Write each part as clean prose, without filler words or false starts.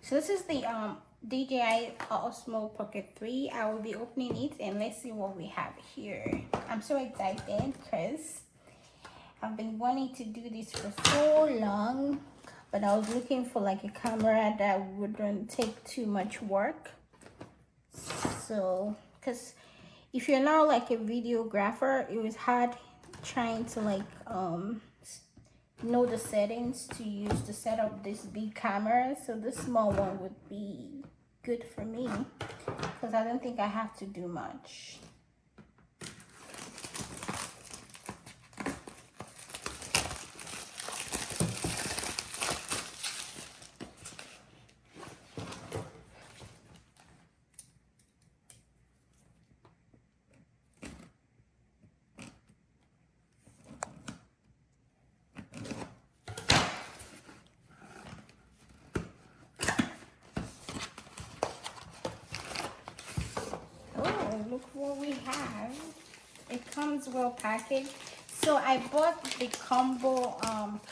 So this is the DJI Osmo Pocket 3. I will be opening it and let's see what we have here. I'm so excited because I've been wanting to do this for so long, but I was looking for like a camera that wouldn't take too much work. So, because if you're not like a videographer, it was hard trying to like know the settings to use to set up this big camera. So this small one would be good for me because I don't think I have to do much. Look what we have. It comes well packaged. So I bought the combo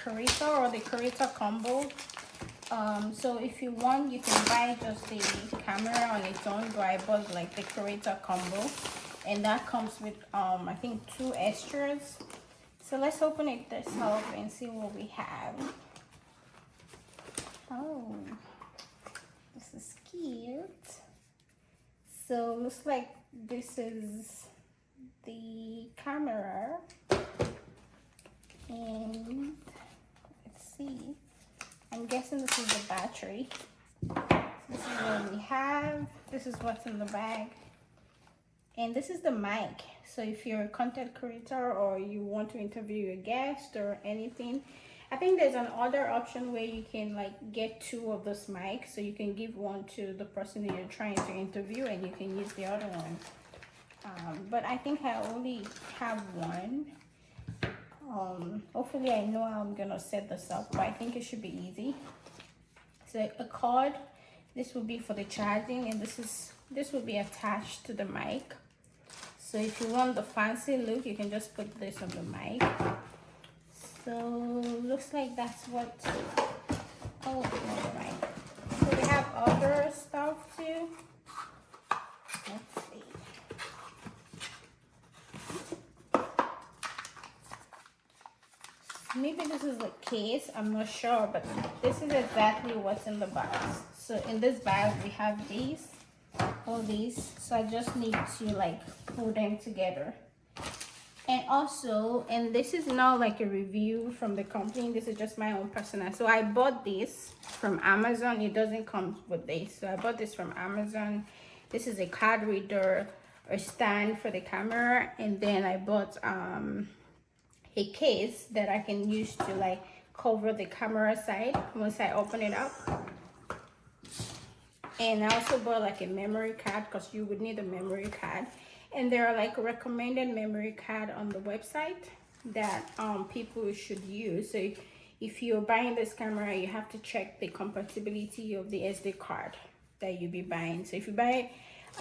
curator or the curator combo. So if you want, you can buy just the camera on its own, but I bought like the curator combo, and that comes with I think 2 extras. So let's open it this up and see what we have. Oh, this is cute. So looks like this is the camera, and let's see, I'm guessing this is the battery. So this is what we have. This is what's in the bag, and this is the mic. So if you're a content creator or you want to interview a guest or anything, I think there's another option where you can like get 2 of this mics, so you can give one to the person that you're trying to interview and you can use the other one. But I think I only have one. Hopefully I know how I'm gonna set this up, but I think it should be easy. So a cord, this will be for the charging, and this will be attached to the mic. So if you want the fancy look, you can just put this on the mic. So looks like that's what, oh never mind. So we have other stuff too. Let's see. Maybe this is a case, I'm not sure, but this is exactly what's in the box. So in this bag we have these, all these, so I just need to like pull them together. And also, and this is not like a review from the company, this is just my own personal. So I bought this from Amazon. It doesn't come with this, so I bought this from Amazon. This is a card reader, a stand for the camera, and then I bought a case that I can use to like cover the camera side once I open it up. And I also bought like a memory card because you would need a memory card. And there are like recommended memory card on the website that people should use. So if you're buying this camera, you have to check the compatibility of the SD card that you'll be buying. So if you buy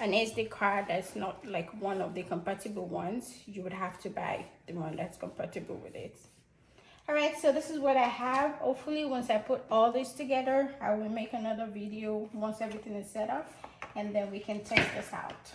an SD card that's not like one of the compatible ones, you would have to buy the one that's compatible with it. All right, so this is what I have. Hopefully once I put all this together, I will make another video once everything is set up, and then we can test this out.